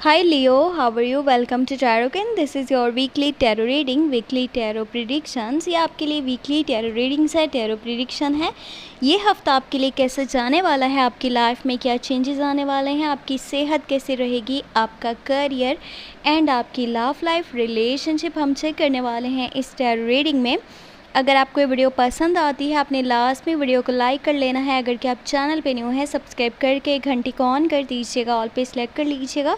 Hi Leo, how are you? Welcome to Tarot. This is your weekly tarot reading, weekly tarot predictions। ये आपके लिए weekly tarot readings है, tarot prediction है। ये हफ्ता आपके लिए कैसे जाने वाला है, आपकी लाइफ में क्या चेंजेस आने वाले हैं, आपकी सेहत कैसी रहेगी, आपका करियर एंड आपकी लव लाइफ रिलेशनशिप हम चेक करने वाले हैं इस tarot reading में। अगर आपको ये वीडियो पसंद आती है आपने लास्ट में वीडियो को लाइक कर लेना है। अगर कि आप चैनल पे न्यू है सब्सक्राइब करके घंटी को ऑन कर दीजिएगा, ऑल पे सेलेक्ट कर लीजिएगा।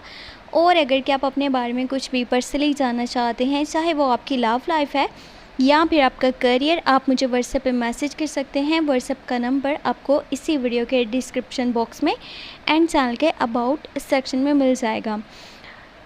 और अगर कि आप अपने बारे में कुछ भी पर्सनली जानना चाहते हैं, चाहे वो आपकी लव लाइफ है या फिर आपका करियर, आप मुझे व्हाट्सएप पे मैसेज कर सकते हैं। व्हाट्सएप का नंबर आपको इसी वीडियो के डिस्क्रिप्शन बॉक्स में एंड चैनल के अबाउट सेक्शन में मिल जाएगा।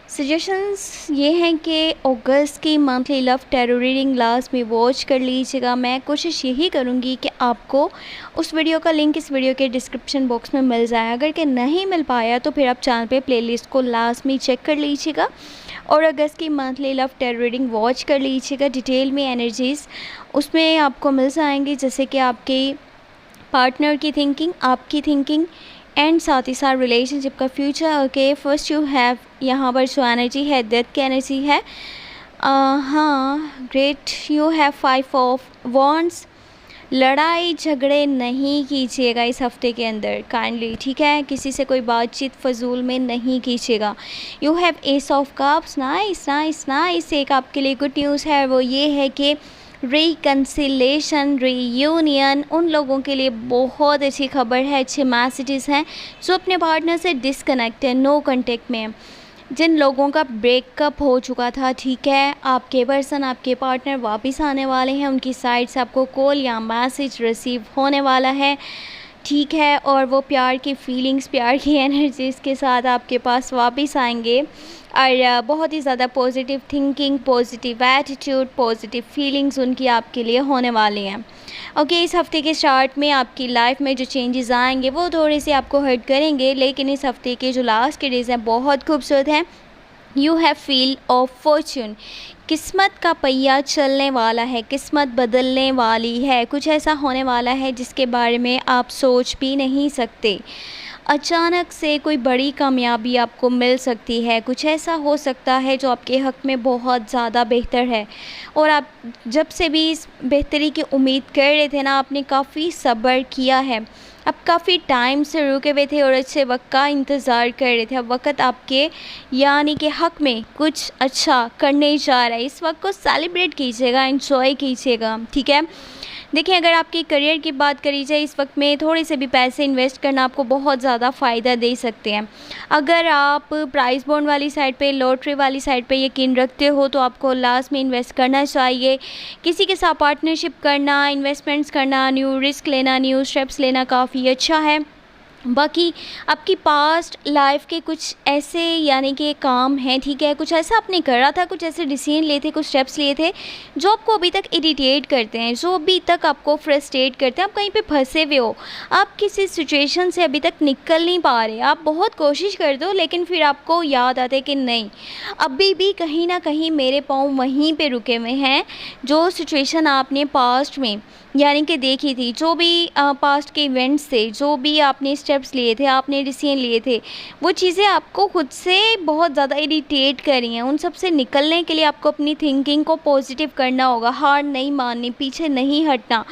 सजेशंस ये हैं कि अगस्त की monthly love tarot reading last में वॉच कर लीजिएगा। मैं कोशिश यही करूँगी कि आपको उस वीडियो का लिंक इस वीडियो के डिस्क्रिप्शन बॉक्स में मिल जाए। अगर कि नहीं मिल पाया तो फिर आप चैनल पे प्लेलिस्ट को लास्ट में चेक कर लीजिएगा और अगस्त की monthly love tarot reading watch कर लीजिएगा। डिटेल में एनर्जीज़ उसमें आपको मिल जाएंगी, जैसे कि आपके पार्टनर की थिंकिंग, आपकी थिंकिंग एंड साथ ही साथ रिलेशनशिप का future. Okay, first you have यहाँ पर जो एनर्जी है डेथ की एनर्जी है। हाँ great, you have 5 of wands. लड़ाई झगड़े नहीं कीजिएगा इस हफ्ते के अंदर काइंडली, ठीक है। किसी से कोई बातचीत फजूल में नहीं कीजिएगा। You have S of cups. Nice nice nice. एक आपके लिए गुड न्यूज़ है, वो ये है कि रिकन्सिलेशन, रीयूनियन, उन लोगों के लिए बहुत अच्छी खबर है, अच्छे मैसेजेस हैं जो अपने पार्टनर से डिस्कनेक्ट है, नो कांटेक्ट में, जिन लोगों का ब्रेकअप हो चुका था, ठीक है। आपके पर्सन, आपके पार्टनर वापस आने वाले हैं, उनकी साइड से आपको कॉल या मैसेज रिसीव होने वाला है, ठीक है। और वो प्यार की फीलिंग्स, प्यार की एनर्जीज़ के साथ आपके पास वापस आएंगे और बहुत ही ज़्यादा positive thinking, positive attitude, positive feelings उनकी आपके लिए होने वाली हैं। ओके, इस हफ्ते के स्टार्ट में आपकी लाइफ में जो चेंजेस आएंगे वो थोड़े से आपको हर्ट करेंगे, लेकिन इस हफ्ते के जो लास्ट के डेज़ हैं बहुत खूबसूरत हैं। You have feel of Fortune. किस्मत का पहिया चलने वाला है, किस्मत बदलने वाली है, कुछ ऐसा होने वाला है जिसके बारे में आप सोच भी नहीं सकते। अचानक से कोई बड़ी कामयाबी आपको मिल सकती है, कुछ ऐसा हो सकता है जो आपके हक़ में बहुत ज़्यादा बेहतर है और आप जब से भी इस बेहतरी की उम्मीद कर रहे थे ना, आपने काफ़ी सब्र किया है। आप काफ़ी टाइम से रुके हुए थे और अच्छे वक्त का इंतज़ार कर रहे थे। अब वक्त आपके यानी कि हक़ में कुछ अच्छा करने जा रहा है। इस वक्त को सेलिब्रेट कीजिएगा, एंजॉय कीजिएगा, ठीक है। देखिए, अगर आपके करियर की बात करी जाए, इस वक्त में थोड़े से भी पैसे इन्वेस्ट करना आपको बहुत ज़्यादा फ़ायदा दे सकते हैं। अगर आप प्राइस बॉन्ड वाली साइड पे, लॉटरी वाली साइड पे यकीन रखते हो तो आपको लास्ट में इन्वेस्ट करना चाहिए। किसी के साथ पार्टनरशिप करना, इन्वेस्टमेंट्स करना, न्यू रिस्क लेना, न्यू स्टेप्स लेना काफ़ी अच्छा है। बाकी आपकी पास्ट लाइफ के कुछ ऐसे यानी कि काम हैं, ठीक है, कुछ ऐसा आपने करा था, कुछ ऐसे डिसीजन लिए थे, कुछ स्टेप्स लिए थे जो आपको अभी तक इरिटेट करते हैं, जो अभी तक आपको फ्रस्ट्रेट करते हैं। आप कहीं पे फंसे हुए हो, आप किसी सिचुएशन से अभी तक निकल नहीं पा रहे, आप बहुत कोशिश कर दो लेकिन फिर आपको याद आता है कि नहीं, अभी भी कहीं ना कहीं मेरे पाँव वहीं पर रुके हुए हैं। जो सिचुएशन आपने पास्ट में यानी कि देखी थी, जो भी पास्ट के इवेंट्स थे, जो भी आपने स्टेप्स लिए थे, आपने डिसीजन लिए थे, वो चीज़ें आपको खुद से बहुत ज़्यादा इरिटेट कर रही हैं। उन सब से निकलने के लिए आपको अपनी थिंकिंग को पॉजिटिव करना होगा, हार नहीं माननी, पीछे नहीं हटना।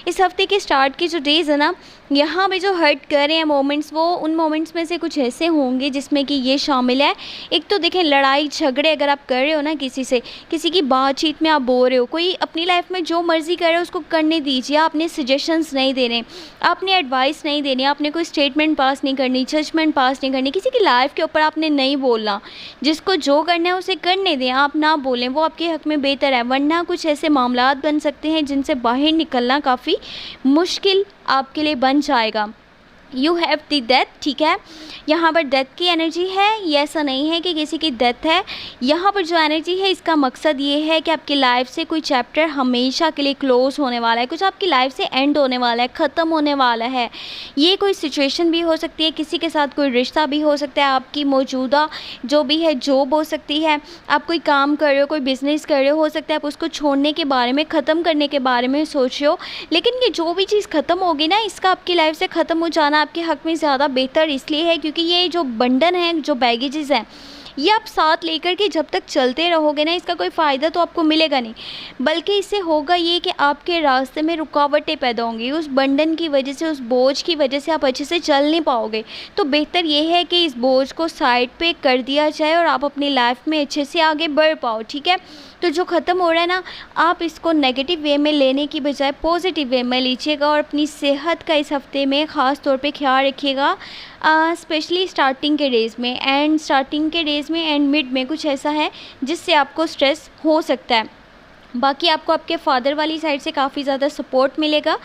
इस हफ्ते के स्टार्ट के जो डेज़ है ना, यहाँ पे जो हर्ट कर रहे हैं मोमेंट्स, वो उन मोमेंट्स में से कुछ ऐसे होंगे जिसमें कि ये शामिल है। एक तो देखें, लड़ाई झगड़े अगर आप कर रहे हो ना किसी से, किसी की बातचीत में आप बोल रहे हो, कोई अपनी लाइफ में जो मर्ज़ी कर रहे हो उसको करने दीजिए। आपने सजेशंस नहीं देने, आपने एडवाइस नहीं देनी, आपने कोई स्टेटमेंट पास नहीं करनी, जजमेंट पास नहीं करनी, किसी की लाइफ के ऊपर आपने नहीं बोलना। जिसको जो करना है उसे करने दें, आप ना बोलें, वो आपके हक़ में बेहतर है। वरना कुछ ऐसे मामलात बन सकते हैं जिनसे बाहर निकलना काफ़ी मुश्किल आपके लिए बन जाएगा। यू हैव द डेथ, ठीक है, यहाँ पर डेथ की एनर्जी है। ये ऐसा नहीं है कि किसी की डेथ है, यहाँ पर जो एनर्जी है इसका मकसद ये है कि आपकी लाइफ से कोई चैप्टर हमेशा के लिए क्लोज़ होने वाला है, कुछ आपकी लाइफ से एंड होने वाला है, ख़त्म होने वाला है। ये कोई सिचुएशन भी हो सकती है, किसी के साथ कोई रिश्ता भी हो सकता है, आपकी मौजूदा जो भी है जॉब हो सकती है, आप कोई काम कर रहे हो, कोई बिज़नेस कर रहे हो सकता है आप उसको छोड़ने के बारे में, ख़त्म करने के बारे में सोच रहे हो। लेकिन ये जो भी चीज़ ख़त्म होगी ना, इसका आपकी लाइफ से ख़त्म हो जाना आपके हक़ में ज़्यादा बेहतर इसलिए है क्योंकि ये जो बंधन है, जो बैगेजेस हैं, ये आप साथ लेकर के जब तक चलते रहोगे ना, इसका कोई फ़ायदा तो आपको मिलेगा नहीं, बल्कि इससे होगा ये कि आपके रास्ते में रुकावटें पैदा होंगी। उस बंधन की वजह से, उस बोझ की वजह से आप अच्छे से चल नहीं पाओगे। तो बेहतर ये है कि इस बोझ को साइड पे कर दिया जाए और आप अपनी लाइफ में अच्छे से आगे बढ़ पाओ, ठीक है। तो जो ख़त्म हो रहा है ना, आप इसको नेगेटिव वे में लेने की बजाय पॉजिटिव वे में लीजिएगा और अपनी सेहत का इस हफ्ते में ख़ास तौर पे ख्याल रखिएगा। स्पेशली स्टार्टिंग के डेज़ में एंड मिड में कुछ ऐसा है जिससे आपको स्ट्रेस हो सकता है। बाकी आपको आपके फादर वाली साइड से काफ़ी ज़्यादा सपोर्ट मिलेगा,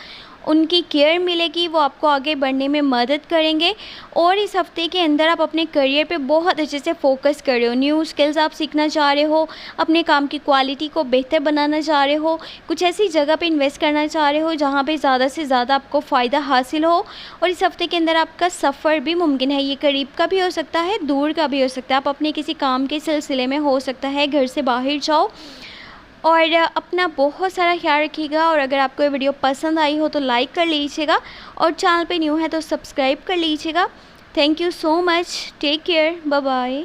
उनकी केयर मिलेगी, वो आपको आगे बढ़ने में मदद करेंगे। और इस हफ्ते के अंदर आप अपने करियर पे बहुत अच्छे से फोकस कर रहे हो, न्यू स्किल्स आप सीखना चाह रहे हो, अपने काम की क्वालिटी को बेहतर बनाना चाह रहे हो, कुछ ऐसी जगह पे इन्वेस्ट करना चाह रहे हो जहाँ पे ज़्यादा से ज़्यादा आपको फ़ायदा हासिल हो। और इस हफ्ते के अंदर आपका सफ़र भी मुमकिन है, ये करीब का भी हो सकता है, दूर का भी हो सकता है। आप अपने किसी काम के सिलसिले में हो सकता है घर से बाहर जाओ। और अपना बहुत सारा ख्याल रखिएगा। और अगर आपको ये वीडियो पसंद आई हो तो लाइक कर लीजिएगा और चैनल पे न्यू है तो सब्सक्राइब कर लीजिएगा। Thank you so much, take care, bye bye.